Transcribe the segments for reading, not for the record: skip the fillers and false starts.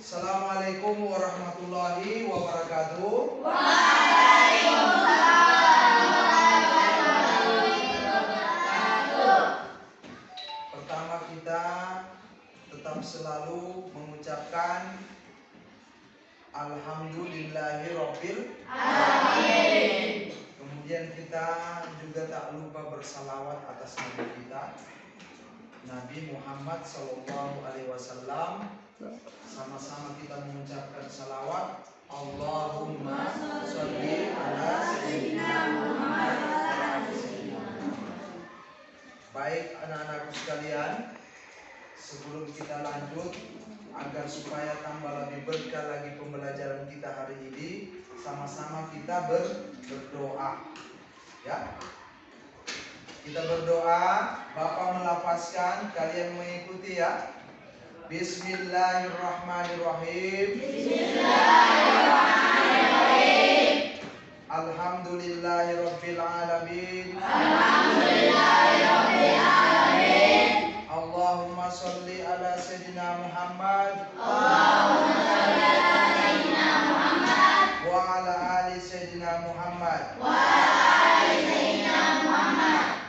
Assalamualaikum warahmatullahi wabarakatuh. Pertama kita tetap selalu mengucapkan Alhamdulillahirabbil alamin. Kemudian kita juga tak lupa bersalawat atas nabi kita Nabi Muhammad SAW. Sama-sama kita mengucapkan salawat. Allahumma sholli ala sayyidina Muhammad. Baik anak-anakku sekalian, sebelum kita lanjut, agar supaya tambah lebih berkah lagi pembelajaran kita hari ini, sama-sama kita berdoa. Ya. Kita berdoa, Bapak melafazkan, kalian mengikuti ya. Bismillahirrahmanirrahim. Bismillahirrahmanirrahim. Alhamdulillahirabbil alamin. Alhamdulillahirabbil alamin. Allahumma sholli ala sayyidina Muhammad. Allahumma sholli ala sayyidina Muhammad. Wa ala ali sayyidina Muhammad. Wa ala ali sayyidina Muhammad.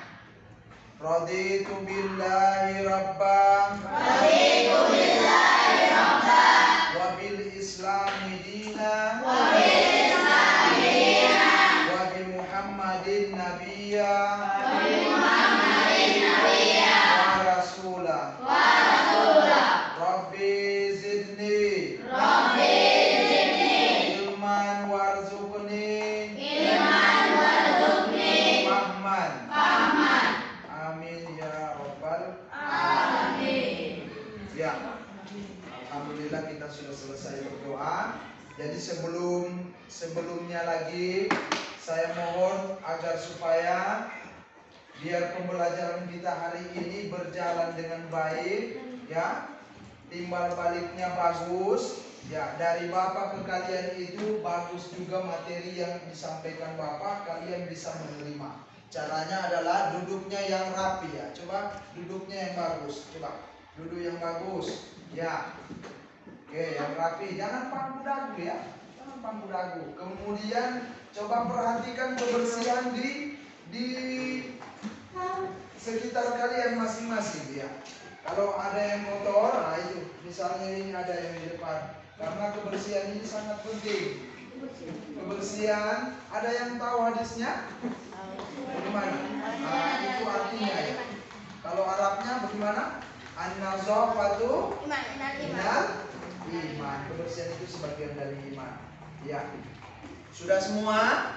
Raditu billahi rabban. Raditu billahi rabban. Wa bil islami dina. Wa bil islami dina. Wa bi Muhammadin nabiyya. Wa bi Muhammadin nabiyya. Wa rasula. Wa rasula. Rabbi zidni. Rabbi zidni. Ilman warzuqni. Ilman warzuqni. Fahman. Fahman. Amin ya rabbal alamin. Ya, alhamdulillah kita sudah selesai berdoa. Jadi sebelumnya lagi saya mohon agar supaya biar pembelajaran kita hari ini berjalan dengan baik, ya, timbal baliknya bagus, ya, dari Bapak ke kalian itu bagus juga materi yang disampaikan Bapak, kalian bisa menerima. Caranya adalah duduknya yang rapi ya. Coba duduknya yang bagus. Coba duduk yang bagus. Ya. Oke, yang rapi. Jangan pangku dagu ya. Jangan pangku dagu. Kemudian coba perhatikan kebersihan di sekitar kalian masing-masing ya. Kalau ada yang kotor, nah itu. Misalnya ini ada yang di depan. Karena kebersihan ini sangat penting. Kebersihan, ada yang tahu hadisnya? Bagaimana? Nah, itu artinya ya. Kalau Arabnya bagaimana? An-nazafatu minal iman. Kebersihan itu sebagian dari iman. Ya. Sudah semua?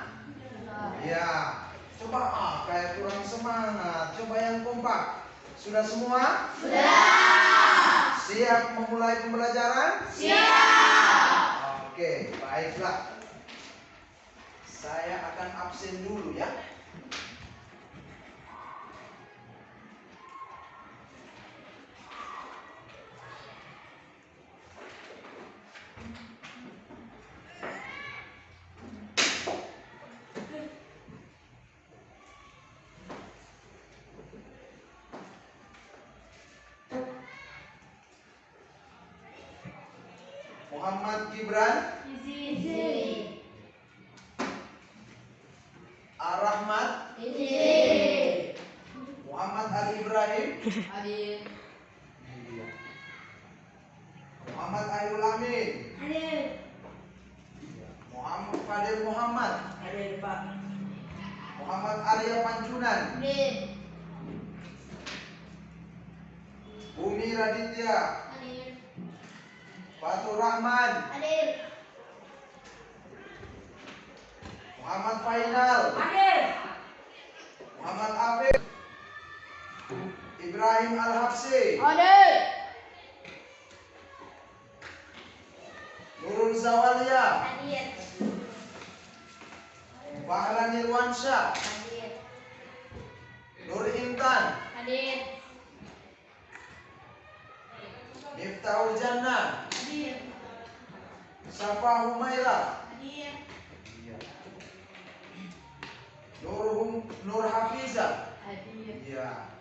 Ya. Coba kayak kurang semangat. Coba yang kompak. Sudah semua? Sudah. Siap memulai pembelajaran? Siap. Oke, baiklah. Saya akan absen dulu ya. Muhammad Gibran. Izin. Ar-Rahmat. Izin. Muhammad Ali Ibrahim. Hadir. Muhammad Airul Amin. Hadir. Muhammad Fadil Muhammad. Hadir Pak. Muhammad Arya Pancunan. Hadir. Bumi Raditya. Hadir. Fatur Rahman. Hadir. Muhammad Fainal. Hadir. Muhammad Afif. Ibrahim Al-Habsi. Hadir. Nurul Zawalia. Hadir. Fahlan Nirwansyah. Hadir. Nur Intan. Hadir. Miftahul Jannah. Hadir. Safa Humaira. Hadir. Nur Hafiza. Hadir. Ya.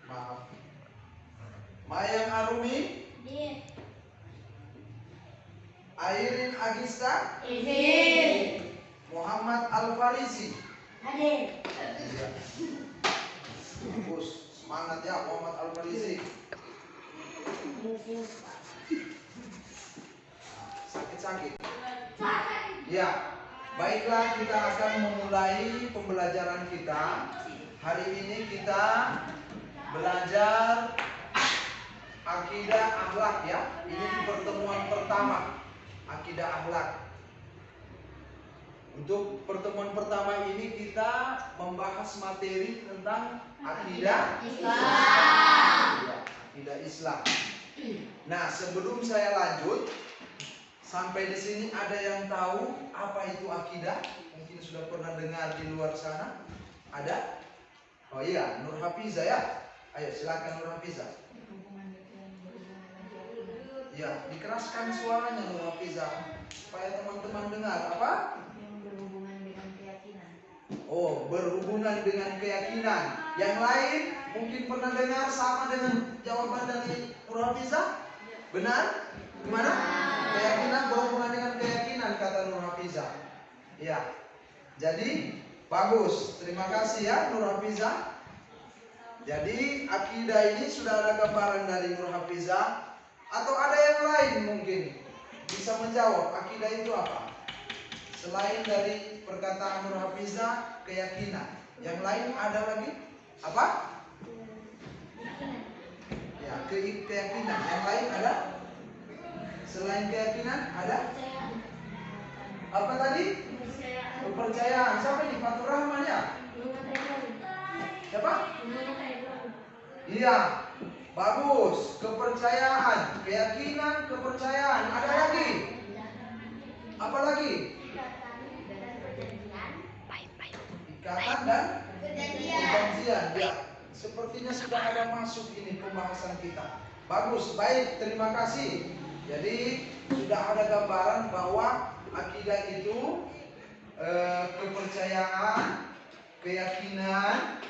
Maaf. Mayang Arumi. Hadir. Airin Agista. Izin. Muhammad Al-Farisi. Hadir. Iya. Bagus, semangat ya Muhammad Al-Farisi. Sakit-sakit. Ya, baiklah kita akan memulai pembelajaran kita. Hari ini kita belajar akidah akhlak ya. Ini pertemuan pertama akidah akhlak. Untuk pertemuan pertama ini kita membahas materi tentang akidah Islam. Ya, akidah Islam. Nah, sebelum saya lanjut, sampai di sini ada yang tahu apa itu akidah? Mungkin sudah pernah dengar di luar sana. Ada? Oh iya, Nur Hafiza ya. Ayo silakan Nur Hafiza. Ya, dikeraskan suaranya Nur Hafiza supaya teman-teman dengar. Apa? Berhubungan dengan keyakinan. Oh, berhubungan dengan keyakinan. Yang lain mungkin pernah dengar sama dengan jawaban dari Nur Hafiza? Benar? Gimana? Keyakinan berhubungan dengan keyakinan kata Nur Hafiza. Ya. Jadi bagus. Terima kasih ya Nur Hafiza. Jadi akidah ini sudah ada gambaran dari Nur Hafiza atau ada yang lain mungkin bisa menjawab akidah itu apa? Selain dari perkataan Nur Hafiza, keyakinan. Yang lain ada lagi? Apa? Ya, keyakinan. Yang lain ada? Selain keyakinan ada? Apa tadi? Kepercayaan. Siapa ini? Fatur Rahman ya? Siapa? Iya. Bagus. Kepercayaan, keyakinan, kepercayaan. Ada lagi? Apa lagi? Ikatan dan perjanjian. Ya, sepertinya sudah ada masuk ini pembahasan kita. Bagus, baik, terima kasih. Jadi sudah ada gambaran bahwa akidah itu kepercayaan, keyakinan,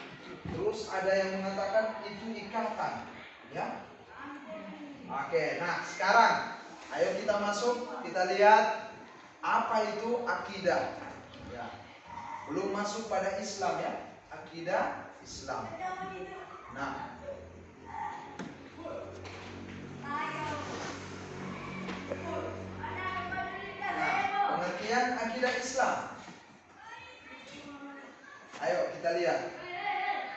terus ada yang mengatakan itu ikatan, ya. Oke, nah sekarang ayo kita masuk, kita lihat apa itu akidah. Ya. Belum masuk pada Islam ya, akidah Islam. Nah, pengertian akidah Islam. Ayo kita lihat.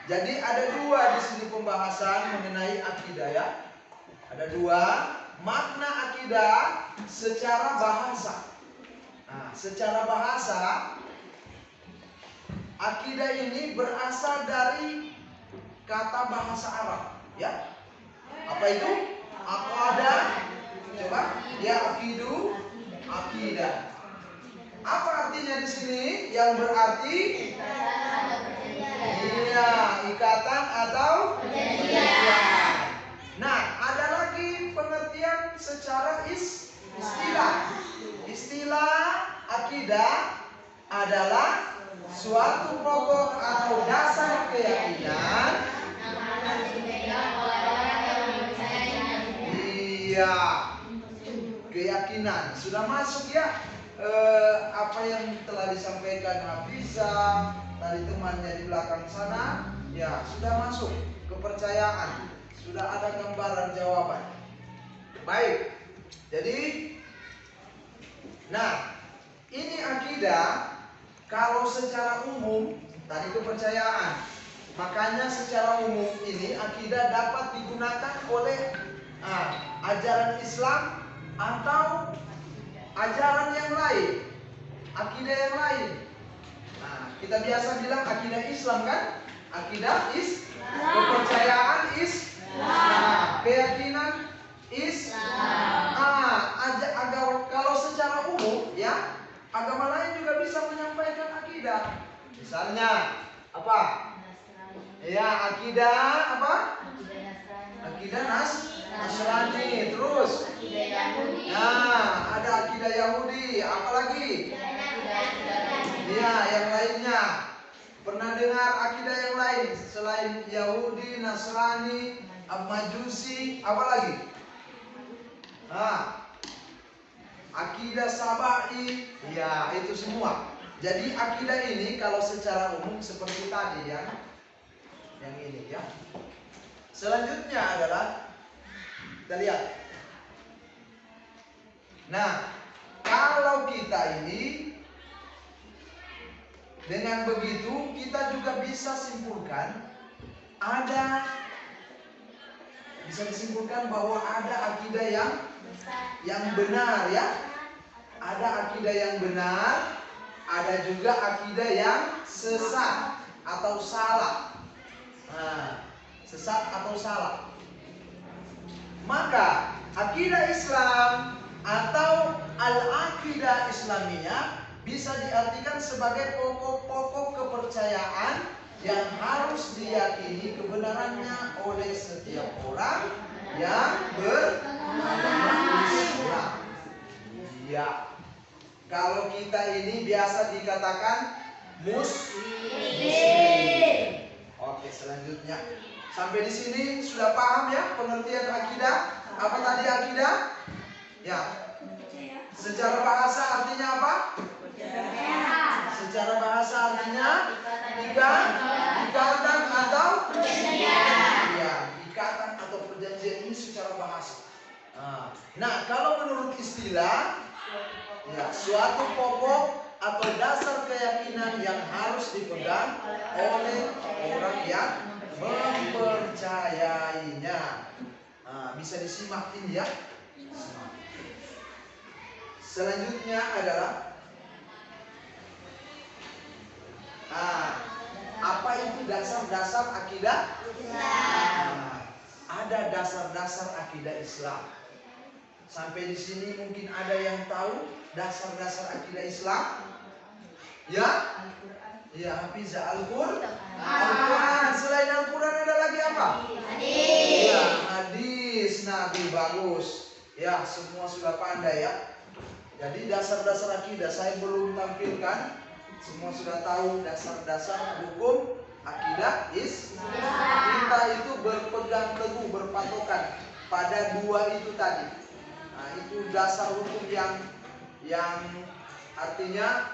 Jadi ada dua di sini pembahasan mengenai akidah ya. Ada dua makna akidah secara bahasa. Nah, secara bahasa akidah ini berasal dari kata bahasa Arab, ya. Apa itu? Aqadah. Coba, ya akidu, akidah. Apa artinya di sini? Yang berarti iya, ikatan atau perjanjian. Nah, ada lagi pengertian secara istilah. Istilah akidah adalah suatu pokok atau dasar keyakinan. Iya, keyakinan sudah masuk ya. Apa yang telah disampaikan Hafiza dari temannya di belakang sana, ya sudah masuk kepercayaan. Sudah ada gambaran jawaban. Baik. Jadi, nah, ini akidah kalau secara umum tadi kepercayaan. Makanya secara umum ini akidah dapat digunakan oleh ajaran Islam atau ajaran yang lain, akidah yang lain. Nah, kita biasa bilang akidah Islam kan? Akidah kepercayaan Islam, keyakinan Islam. Kalau secara umum ya, agama lain juga bisa menyampaikan akidah. Misalnya apa? Ya, akidah apa? Akidah Nasrani. Terus nah, ada akidah Yahudi. Apalagi? Ya, yang lainnya. Pernah dengar akidah yang lain selain Yahudi, Nasrani, Majusi, apa lagi? Nah, akidah sabai, ya itu semua. Jadi akidah ini kalau secara umum seperti tadi ya, yang ini ya. Selanjutnya adalah kita lihat. Nah, kalau kita ini dengan begitu kita juga bisa disimpulkan bahwa ada akidah yang benar ya. Ada akidah yang benar, ada juga akidah yang sesat atau salah. Nah, sesat atau salah. Maka akidah Islam atau al-aqidah Islamiyah bisa diartikan sebagai pokok-pokok kepercayaan yang harus diyakini kebenarannya oleh setiap orang yang beriman Islam. Ya, kalau kita ini biasa dikatakan muslim. Oke, selanjutnya. Sampai di sini sudah paham ya pengertian akidah? Apa tadi akidah? Ya. Secara bahasa artinya apa? Secara bahasa artinya ikatan atau perjanjian. Ya, ikatan atau perjanjian ini secara bahasa. Nah, kalau menurut istilah, ya, suatu pokok atau dasar keyakinan yang harus dipegang oleh orang yang mempercayainya. Bisa disimak ini ya. Selanjutnya adalah apa itu dasar-dasar akidah Islam? Ada dasar-dasar akidah Islam. Sampai di sini mungkin ada yang tahu dasar-dasar akidah Islam? Ya? Ya, Hafiza Al-Quran. Selain Al-Quran ada lagi apa? Hadis. Ya, hadis Nabi, bagus. Ya, semua sudah pandai ya. Jadi dasar-dasar akidah saya belum tampilkan. Semua sudah tahu dasar-dasar hukum akidah Islam. Kita itu berpegang teguh, berpatokan pada dua itu tadi. Nah, itu dasar hukum yang artinya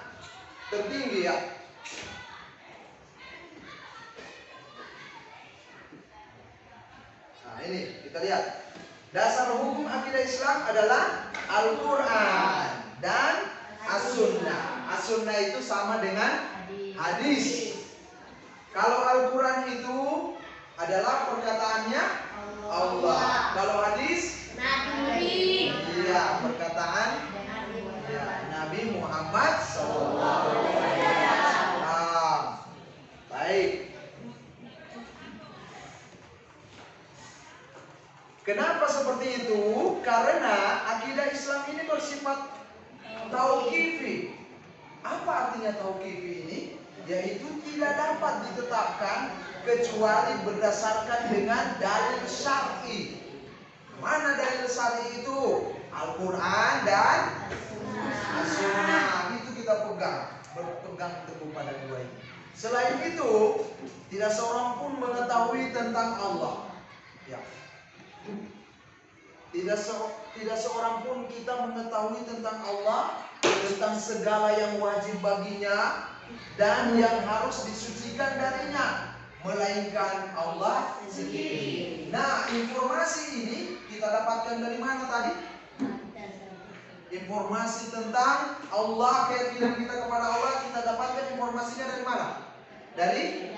tertinggi ya. Nah, ini kita lihat. Dasar hukum akidah Islam adalah Al-Quran dan As-Sunnah. As-Sunnah itu sama dengan hadis. Kalau Al-Quran itu adalah perkataannya Allah. Kalau hadis Nabi. iya, perkataan ya, Nabi Muhammad SAW. Baik. Kenapa seperti itu? Karena akidah Islam ini bersifat tauqifi. Apa artinya tauqifi ini? Yaitu tidak dapat ditetapkan kecuali berdasarkan dengan dalil syar'i. Mana dalil syar'i itu? Al-Quran dan As-Sunnah. Itu kita berpegang teguh pada dua ini. Selain itu, tidak seorang pun mengetahui tentang Allah. Ya. Tidak seorang pun kita mengetahui tentang Allah, tentang segala yang wajib baginya dan yang harus disucikan darinya, melainkan Allah sendiri. Nah, informasi ini kita dapatkan dari mana tadi? Informasi tentang Allah, keyakinan kita kepada Allah, kita dapatkan informasinya dari mana? Dari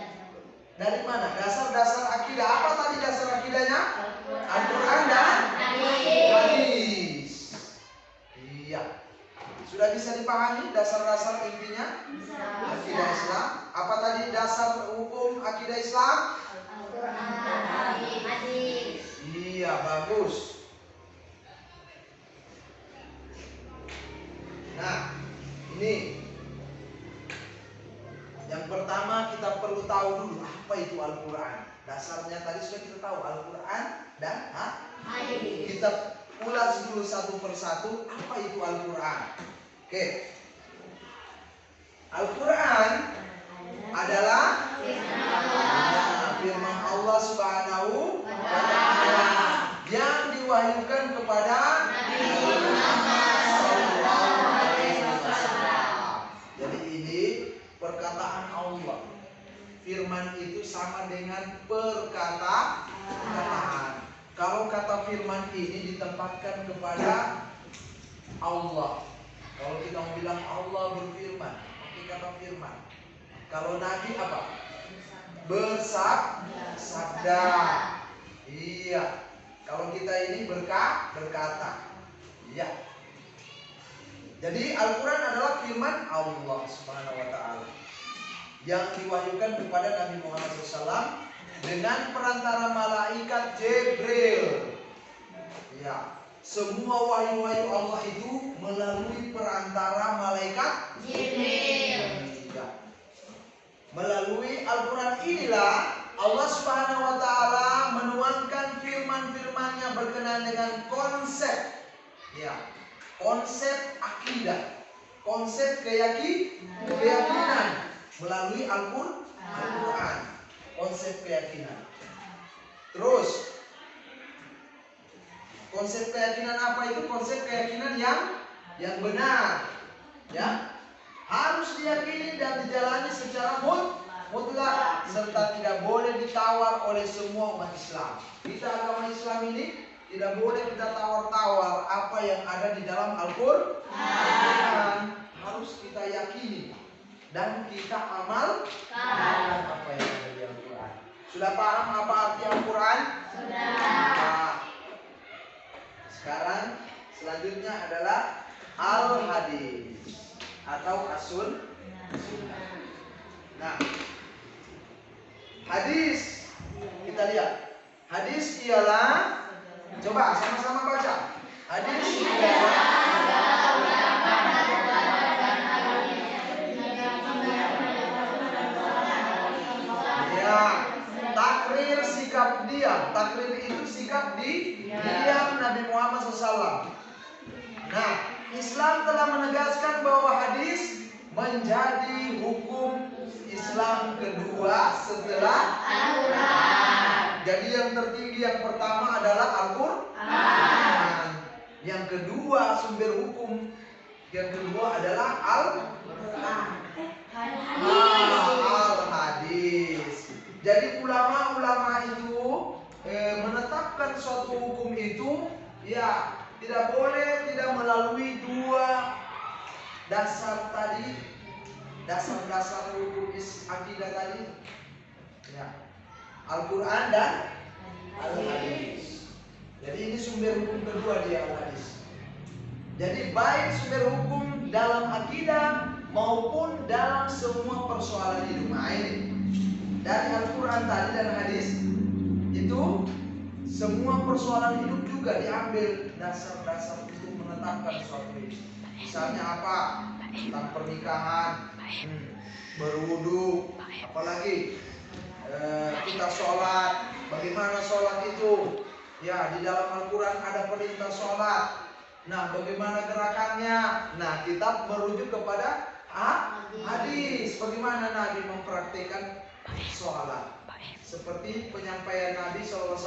mana? Dasar-dasar akidah. Apa tadi dasar akidahnya? Al-Quran dan hadis. Iya. Sudah bisa dipahami dasar-dasar intinya akidah Islam? Apa tadi dasar hukum akidah Islam? Al-Quran, hadis. Iya, bagus. Nah, ini yang pertama kita perlu tahu dulu apa itu Al-Quran. Dasarnya tadi sudah kita tahu Al-Quran dan hadis. Kita ulas dulu satu persatu apa itu Al-Quran. Oke. Al-Quran adalah firman Allah Subhanahu wa Ta'ala yang diwahyukan kepada Nabi Muhammad firman itu sama dengan perkataan. Kalau kata firman ini ditempatkan kepada Allah. Kalau kita mau bilang Allah berfirman, pakai kata firman. Kalau Nabi apa? Bersabda. Iya. Kalau kita ini berkata. Iya. Jadi Al-Quran adalah firman Allah Subhanahu wa Ta'ala yang diwahyukan kepada Nabi Muhammad SAW dengan perantara malaikat Jibril. Ya, semua wahyu-wahyu Allah itu melalui perantara malaikat Jibril. Ya. Melalui Al-Quran inilah Allah Subhanahu wa Ta'ala menuangkan firman-firmannya berkenaan dengan konsep, ya, konsep akidah, konsep keyakinan melalui Al-Quran, konsep keyakinan. Terus konsep keyakinan apa itu? Konsep keyakinan yang benar, ya, harus diyakini dan dijalani secara mutlak serta tidak boleh ditawar oleh semua umat Islam. Kita agama Islam ini tidak boleh kita tawar-tawar apa yang ada di dalam Al-Quran. Harus kita yakini dan kita amalkan apa yang ada di Al-Quran. Sudah paham apa arti Al-Quran? Sudah. Nah, sekarang selanjutnya adalah Al-Hadis atau As-Sunnah. Nah, hadis, kita lihat. Hadis ialah, coba sama-sama baca. Hadis ialah takrir sikap diam. Takrir itu sikap diam Nabi Muhammad SAW. Nah, Islam telah menegaskan bahwa hadis menjadi hukum Islam kedua setelah Al-Quran. Jadi yang tertinggi yang pertama adalah Al-Quran. Yang kedua sumber hukum yang kedua adalah Al-Hadis. Jadi ulama-ulama itu menetapkan suatu hukum itu, ya, tidak boleh tidak melalui dua dasar tadi, dasar-dasar hukum akidah tadi, ya, Al-Quran dan Al-Hadis. Jadi ini sumber hukum kedua dia, Al-Hadis. Jadi baik sumber hukum dalam akidah maupun dalam semua persoalan hidup. Nah, ini dari Al-Quran tadi dan Hadis itu semua persoalan hidup juga diambil dasar-dasar untuk menetapkan suatu hidup. Misalnya apa? Tentang pernikahan, berwudu, apalagi kita sholat, bagaimana sholat itu? Ya, di dalam Al-Quran ada perintah sholat. Nah, bagaimana gerakannya? Nah, kita merujuk kepada hadis. Bagaimana Nabi mempraktikkan sholat? Seperti penyampaian Nabi SAW,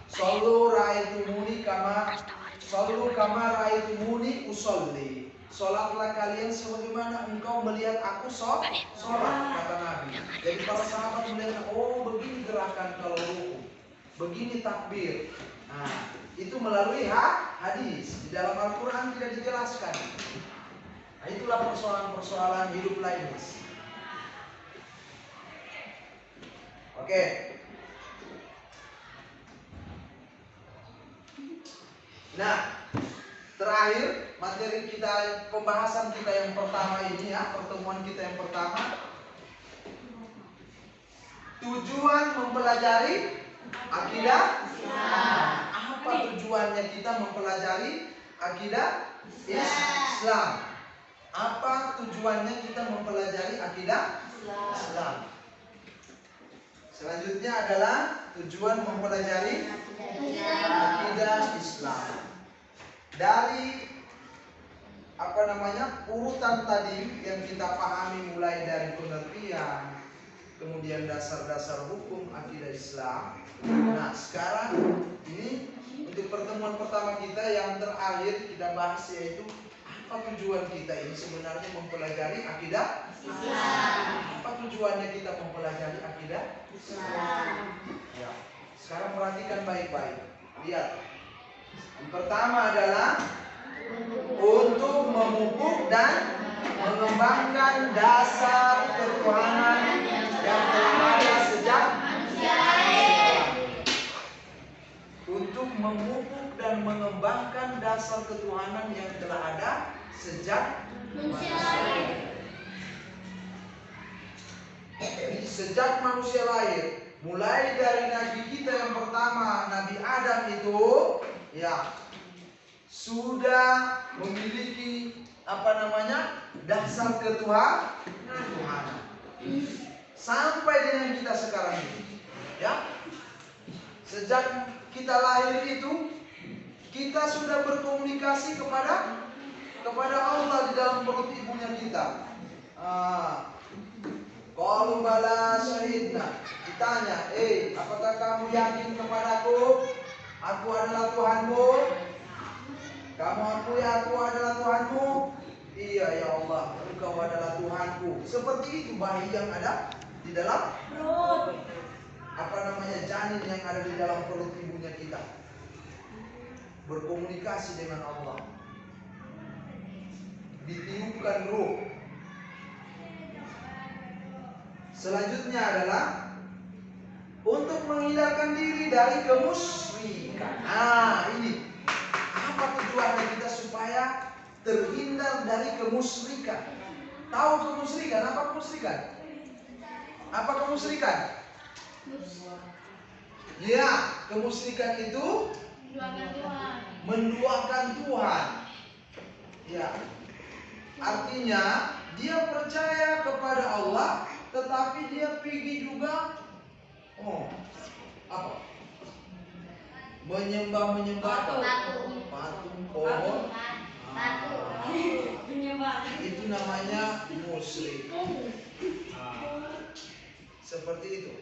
"Shollu ra'aitumuni kama ra'aitumuni usolli." Sholatlah kalian sebagaimana engkau melihat aku sholat, kata Nabi. Jadi para sahabat melihat, oh begini gerakan kalau ruku, begini takbir. Nah, itu melalui hadis. Di dalam Al-Quran tidak dijelaskan. Nah, itulah persoalan-persoalan hidup lain. Oke. Nah, terakhir materi kita, pembahasan kita yang pertama ini, ya, pertemuan kita yang pertama, tujuan mempelajari akidah. Apa tujuannya kita mempelajari akidah Islam? Apa tujuannya kita mempelajari akidah Islam? Selanjutnya adalah tujuan mempelajari akidah Islam. Dari urutan tadi yang kita pahami mulai dari pengertian, kemudian dasar-dasar hukum akidah Islam. Nah, sekarang ini untuk pertemuan pertama kita yang terakhir kita bahas, yaitu apa tujuan kita ini sebenarnya mempelajari akidah Islam. Apa tujuannya kita mempelajari akidah Islam? Ya. Sekarang perhatikan baik-baik. Lihat. Yang pertama adalah untuk memupuk dan mengembangkan dasar ketuhanan yang telah ada sejak untuk memupuk dan mengembangkan dasar ketuhanan yang telah ada sejak sejak manusia lahir, mulai dari nabi kita yang pertama, Nabi Adam itu ya sudah memiliki dasar ketuhanan sampai dengan kita sekarang ini. Ya, sejak kita lahir itu kita sudah berkomunikasi kepada Allah di dalam perut ibunya kita. Qalu bala syahidna. Ditanya, apakah kamu yakin kepadaku? Aku adalah Tuhanmu. Kamu akui aku adalah Tuhanmu? Iya ya Allah, Engkau adalah Tuhanku. Seperti itu bayi yang ada di dalam perut. Janin yang ada di dalam perut ibunya kita berkomunikasi dengan Allah. Ditiupkan ruh. Selanjutnya adalah untuk menghindarkan diri dari kemusyrikan. Ini apa tujuannya kita supaya terhindar dari kemusyrikan? Tahu kemusyrikan? Apa kemusyrikan? Apa kemusyrikan? Ya, kemusyrikan itu menduakan Tuhan. Ya, artinya dia percaya kepada Allah, tetapi dia pergi juga menyembah patung, pohon. Itu namanya musyrik. Seperti itu.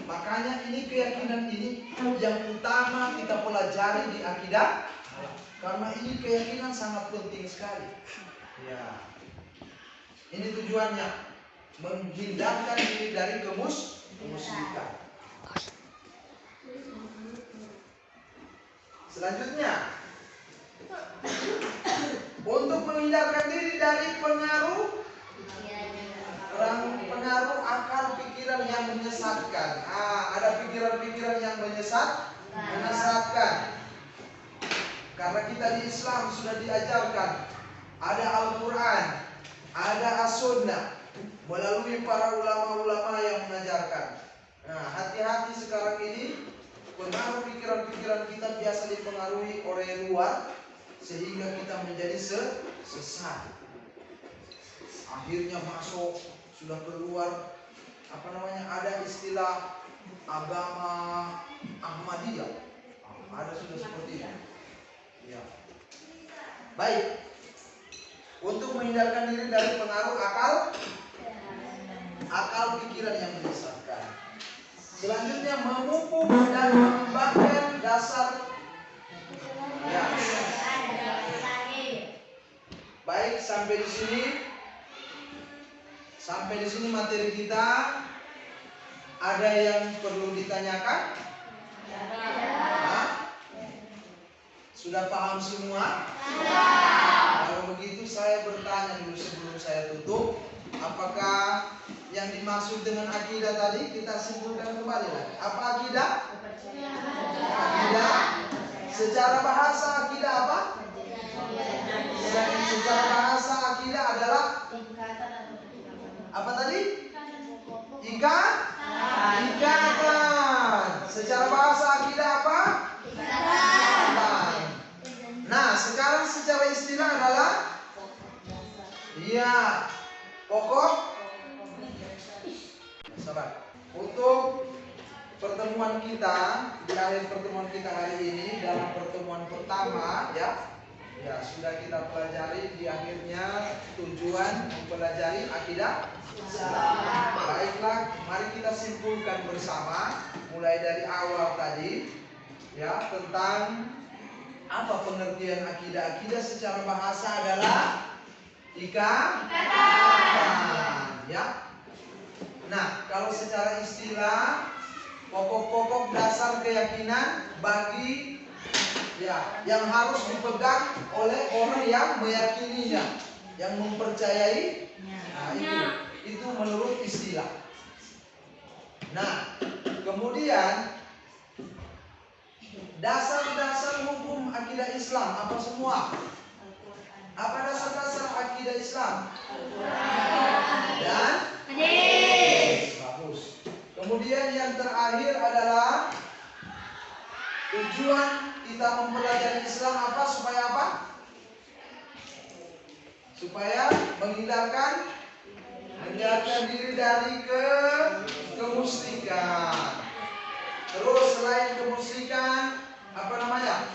Makanya ini keyakinan ini yang utama kita pelajari di akidah, karena ini keyakinan sangat penting sekali. Ya. Ini tujuannya menghindarkan diri dari kemusyrikan. Selanjutnya, untuk menghindarkan diri dari pengaruh akal pikiran yang menyesatkan. Ada pikiran-pikiran yang menyesatkan. Karena kita di Islam sudah diajarkan ada Al-Quran, ada As-Sunnah melalui para ulama-ulama yang mengajarkan. Nah, hati-hati sekarang ini pengaruh pikiran-pikiran kita biasa dipengaruhi oleh luar sehingga kita menjadi sesat. Akhirnya masuk sudah keluar ada istilah agama Ahmadiyah. Ada sudah seperti itu. Ya. Baik. Untuk menghindarkan diri dari pengaruh akal pikiran yang menyesatkan. Selanjutnya memupuk dan mengembangkan dasar. Ya. Baik, sampai di sini materi kita. Ada yang perlu ditanyakan? Sudah paham semua? Kalau begitu saya bertanya dulu sebelum saya tutup, apakah yang dimaksud dengan akidah tadi kita simpulkan kembali lagi. Apa akidah? Akidah. Secara bahasa akidah apa? Secara bahasa akidah adalah apa tadi? Ikatan. Secara bahasa akidah apa? Ikatan. Nah, sekarang secara istilah adalah pokok. Sabar. Untuk pertemuan kita, di akhir pertemuan kita hari ini, dalam pertemuan pertama ya, Ya, sudah kita pelajari di akhirnya tujuan mempelajari akidah Islam. Baiklah, mari kita simpulkan bersama mulai dari awal tadi ya tentang apa pengertian akidah. Akidah secara bahasa adalah ikatan. Ya. Nah, kalau secara istilah pokok-pokok dasar keyakinan bagi ya yang harus dipegang oleh orang yang meyakininya, yang mempercayai. Nah, itu menurut istilah. Nah, kemudian dasar-dasar hukum akidah Islam apa semua? Apa dasar-dasar akidah Islam? Dan hadis. Bagus. Kemudian yang terakhir adalah tujuan kita mempelajari Islam apa? Supaya apa? Supaya menghindarkan diri dari kemusyrikan. Terus selain kemusyrikan, apa namanya?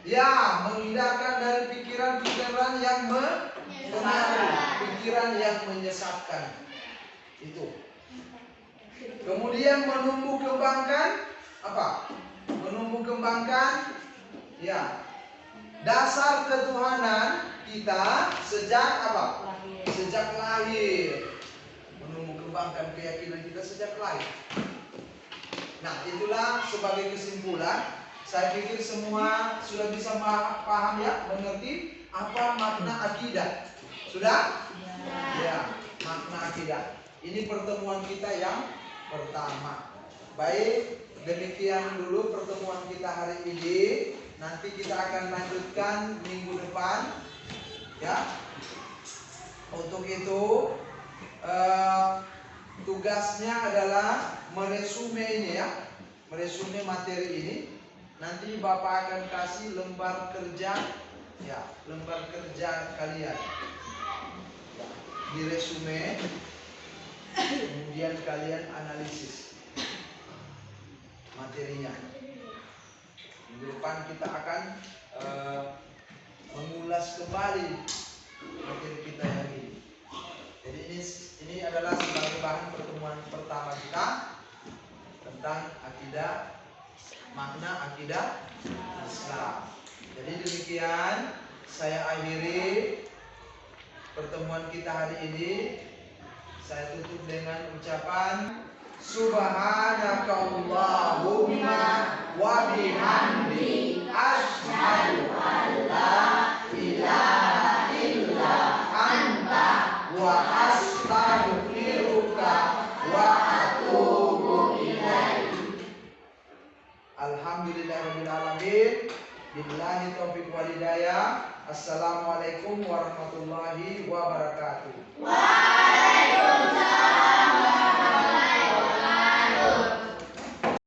Ya, menghindarkan dari pikiran-pikiran yang mengaruh, pikiran yang menyesatkan. Itu. Kemudian menumbuh kembangkan apa? Menumbuh kembangkan ya dasar ketuhanan kita sejak apa? Sejak lahir. Menumbuh kembangkan keyakinan kita sejak lahir. Nah, itulah sebagai kesimpulan. Saya pikir semua sudah bisa paham ya, mengerti apa makna akidah. Sudah? Ya, makna akidah. Ini pertemuan kita yang pertama. Baik, demikian dulu pertemuan kita hari ini. Nanti kita akan lanjutkan minggu depan. Ya. Untuk itu tugasnya adalah meresume ini ya, meresume materi ini. Nanti Bapak akan kasih lembar kerja, ya, lembar kerja kalian. Ya, diresume, kemudian kalian analisis materinya. Minggu depan kita akan mengulas kembali materi kita yang ini. Jadi ini adalah sebagai bahan pertemuan pertama kita tentang akidah, makna akidah Islam. Jadi demikian saya akhiri pertemuan kita hari ini. Saya tutup dengan ucapan Subhanakallahumma wa bihamdi asyhadu an la ilaha illa anta wa astaghfiruka wa atubu ilaik. Alhamdulillahirabbil alamin. Billahi taufiq wal hidayah. Assalamualaikum warahmatullahi wabarakatuh.